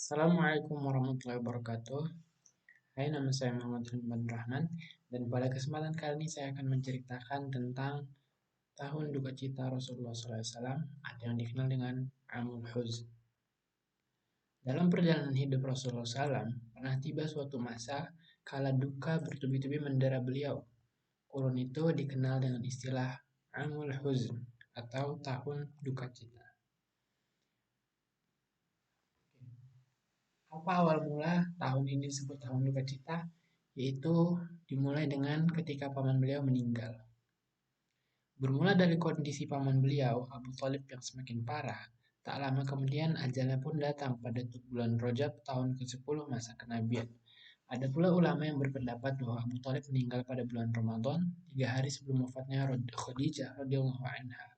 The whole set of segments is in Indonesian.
Assalamualaikum warahmatullahi wabarakatuh. Hai, nama saya Muhammad Hilman Rahman, dan pada kesempatan kali ini saya akan menceritakan tentang tahun duka cita Rasulullah SAW, atau yang dikenal dengan Amul Huzn. Dalam perjalanan hidup Rasulullah SAW, pernah tiba suatu masa kala duka bertubi-tubi mendera beliau. Kurun itu dikenal dengan istilah Amul Huzn, atau tahun duka cita. Apa awal mula tahun ini disebut tahun duka cita? Yaitu dimulai dengan ketika paman beliau meninggal. Bermula dari kondisi paman beliau, Abu Thalib yang semakin parah, tak lama kemudian ajalnya pun datang pada bulan Rajab tahun ke-10 masa kenabian. Ada pula ulama yang berpendapat bahwa Abu Thalib meninggal pada bulan Ramadan, 3 hari sebelum wafatnya Khadijah radhiyallahu anha.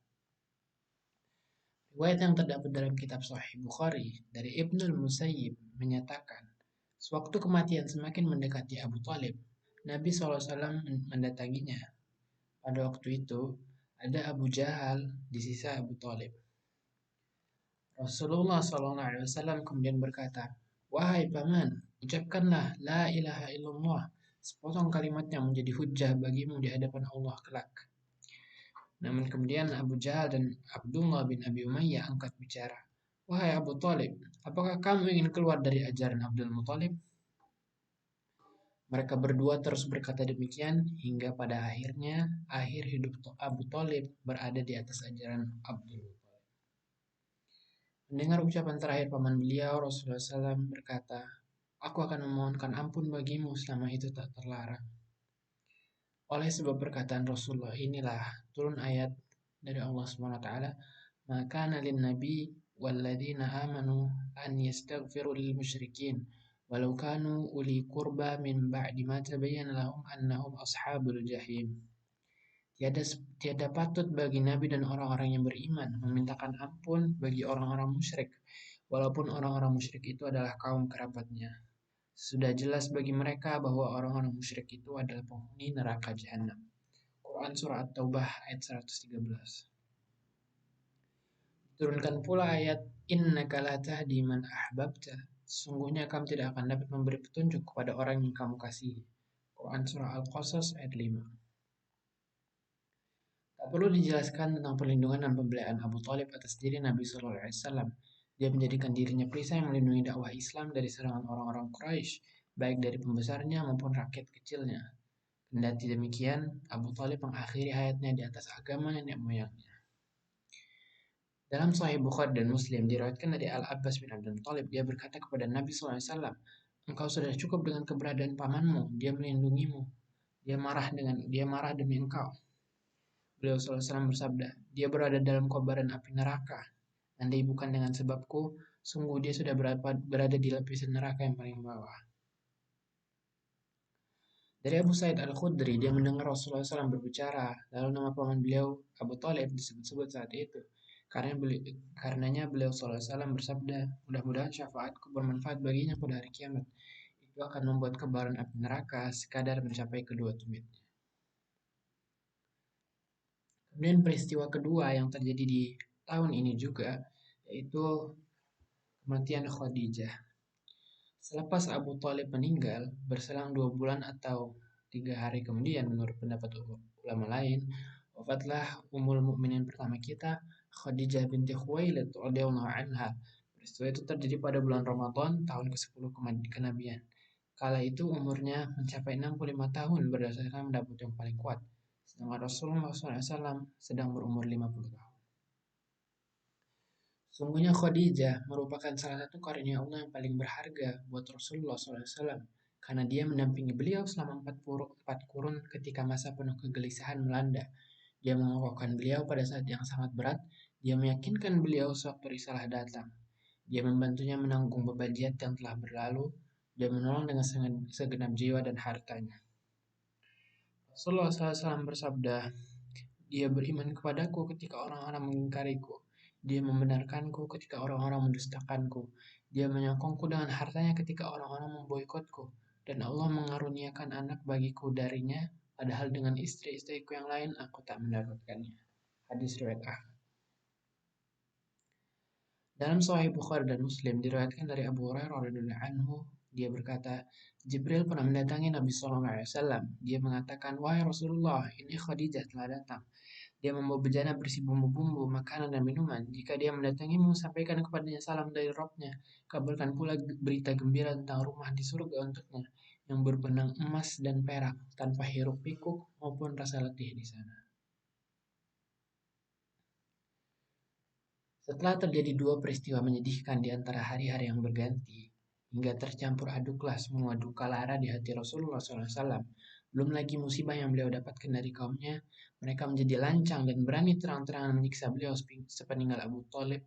Riwayat yang terdapat dalam kitab Sahih Bukhari dari Ibnul Musayyib menyatakan, sewaktu kematian semakin mendekati Abu Thalib, Nabi SAW mendatanginya. Pada waktu itu, ada Abu Jahal di sisa Abu Thalib. Rasulullah SAW kemudian berkata, "Wahai paman, ucapkanlah la ilaha illallah, sepotong kalimatnya menjadi hujjah bagimu di hadapan Allah kelak." Namun kemudian Abu Jahal dan Abdullah bin Abi Umayyah angkat bicara. "Wahai Abu Thalib, apakah kamu ingin keluar dari ajaran Abdul Muthalib?" Mereka berdua terus berkata demikian hingga pada akhirnya akhir hidup Abu Thalib berada di atas ajaran Abdul Muthalib. Mendengar ucapan terakhir paman beliau, Rasulullah SAW berkata, "Aku akan memohonkan ampun bagimu selama itu tak terlarang." Oleh sebab perkataan Rasulullah inilah turun ayat dari Allah SWT, "Maka nalin nabi walladzina amanu an yastaghfiru lil musyrikin walau kanu uli qurba min ba'di ma tabayyana lahum annahum ashabul jahim." Tiada patut bagi Nabi dan orang-orang yang beriman memintakan ampun bagi orang-orang musyrik, walaupun orang-orang musyrik itu adalah kaum kerabatnya. Sudah jelas bagi mereka bahwa orang-orang musyrik itu adalah penghuni neraka jahanam. Quran Surah At-Taubah ayat 113. Turunkan pula ayat Innaka la tahdi man ahbabta. Sesungguhnya kamu tidak akan dapat memberi petunjuk kepada orang yang kamu kasihi. Quran Surah Al-Qasas ayat 5. Tak perlu dijelaskan tentang perlindungan dan pembelaan Abu Thalib atas diri Nabi SAW. Dia menjadikan dirinya perisai yang melindungi dakwah Islam dari serangan orang-orang Quraisy, baik dari pembesarnya maupun rakyat kecilnya. Kendati demikian, Abu Thalib mengakhiri hayatnya di atas agama nenek moyangnya. Dalam Sahih Bukhari dan Muslim diriwayatkan dari Al-Abbas bin Abdul Thalib, dia berkata kepada Nabi SAW, "Engkau sudah cukup dengan keberadaan pamanmu, dia melindungimu. Dia marah demi engkau." Beliau SAW bersabda, "Dia berada dalam kobaran api neraka. Andai bukan dengan sebabku, sungguh dia sudah berada di lapisan neraka yang paling bawah." Dari Abu Sa'id Al-Khudri, dia mendengar Rasulullah SAW berbicara, lalu nama paman beliau Abu Thalib disebut-sebut saat itu. Karenanya beliau SAW bersabda, "Mudah-mudahan syafaatku bermanfaat baginya pada hari kiamat. Itu akan membuat kobaran api neraka sekadar mencapai kedua tumitnya." Kemudian peristiwa kedua yang terjadi di tahun ini juga, yaitu kematian Khadijah. Selepas Abu Thalib meninggal, berselang 2 bulan atau 3 hari kemudian menurut pendapat ulama lain, wafatlah Ummul Mukminin pertama kita, Khadijah binti Khuwailid radhiyallahu anha. Peristiwa itu terjadi pada bulan Ramadan tahun ke-10 kenabian. Kala itu umurnya mencapai 65 tahun berdasarkan pendapat yang paling kuat, sedangkan Rasulullah SAW sedang berumur 50 tahun. Sungguhnya Khadijah merupakan salah satu karunia Allah yang paling berharga buat Rasulullah SAW, karena dia mendampingi beliau selama 4 kurun ketika masa penuh kegelisahan melanda. Dia mengokohkan beliau pada saat yang sangat berat, dia meyakinkan beliau sewaktu risalah datang. Dia membantunya menanggung beban jihad yang telah berlalu, dia menolong dengan segenap jiwa dan hartanya. Rasulullah SAW bersabda, "Dia beriman kepadaku ketika orang-orang mengingkariku. Dia membenarkanku ketika orang-orang mendustakanku. Dia menyokongku dengan hartanya ketika orang-orang memboikotku. Dan Allah mengaruniakan anak bagiku darinya, padahal dengan istri-istriku yang lain aku tak mendapatkannya." Hadis riwayat Ahmad. Dalam Sahih Bukhari dan Muslim diriwayatkan dari Abu Hurairah radhiyallahu anhu, dia berkata, Jibril pernah mendatangi Nabi Shallallahu Alaihi Wasallam. Dia mengatakan, wahai Rasulullah, ini Khadijah telah datang. Dia membawa bejana berisi bumbu-bumbu, makanan dan minuman. Jika dia mendatangimu, sampaikan kepadanya salam dari Robnya. Kabarkan pula berita gembira tentang rumah di surga untuknya, yang berbenang emas dan perak, tanpa hiruk pikuk maupun rasa letih di sana. Setelah terjadi dua peristiwa menyedihkan di antara hari-hari yang berganti, hingga tercampur aduklah semua duka lara di hati Rasulullah SAW. Belum lagi musibah yang beliau dapatkan dari kaumnya, mereka menjadi lancang dan berani terang-terangan menyiksa beliau sepeninggal Abu Thalib.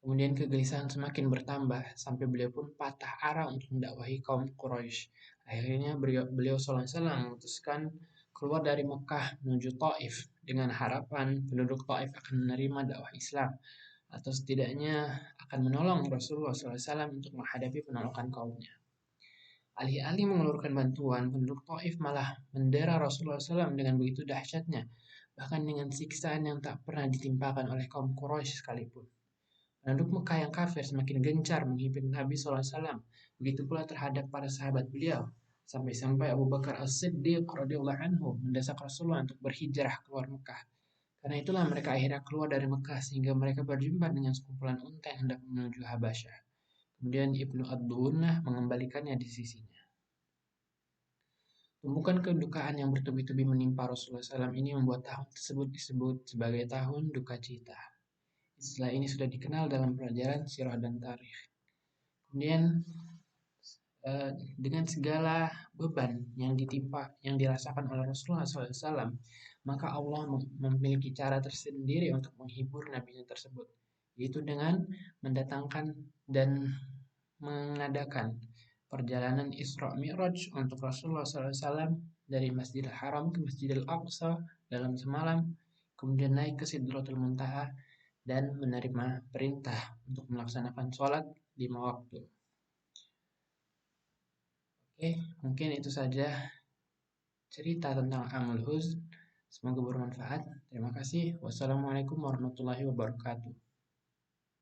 Kemudian kegelisahan semakin bertambah, sampai beliau pun patah arah untuk mendakwahi kaum Quraisy. Akhirnya beliau SAW memutuskan keluar dari Mekah menuju Taif dengan harapan penduduk Taif akan menerima dakwah Islam atau setidaknya akan menolong Rasulullah SAW untuk menghadapi penolakan kaumnya. Alih-alih mengeluarkan bantuan, penduduk Taif malah mendera Rasulullah SAW dengan begitu dahsyatnya, bahkan dengan siksaan yang tak pernah ditimpakan oleh kaum Quraisy sekalipun. Penduduk Mekah yang kafir semakin gencar menghimpit Nabi SAW, begitu pula terhadap para sahabat beliau, sampai-sampai Abu Bakar As-Siddiq radhiyallahu anhu mendesak Rasulullah untuk berhijrah keluar Mekah. Karena itulah mereka akhirnya keluar dari Mekah sehingga mereka berjumpa dengan sekumpulan unta yang hendak menuju Habasyah. Kemudian Ibnu Ad-Dunnah mengembalikannya di sisinya. Tumpukan kedukaan yang bertubi-tubi menimpa Rasulullah SAW ini membuat tahun tersebut disebut sebagai tahun duka cita. Istilah ini sudah dikenal dalam pelajaran sirah dan tarikh. Kemudian dengan segala beban yang dirasakan oleh Rasulullah SAW, maka Allah memiliki cara tersendiri untuk menghibur nabinya tersebut, yaitu dengan mendatangkan dan mengadakan perjalanan Isra Mi'raj untuk Rasulullah SAW dari Masjidil Haram ke Masjidil Aqsa dalam semalam, kemudian naik ke Sidratul Muntaha dan menerima perintah untuk melaksanakan sholat 5 waktu. Oke, mungkin itu saja cerita tentang Amul Huzn. Semoga bermanfaat. Terima kasih. Wassalamualaikum warahmatullahi wabarakatuh.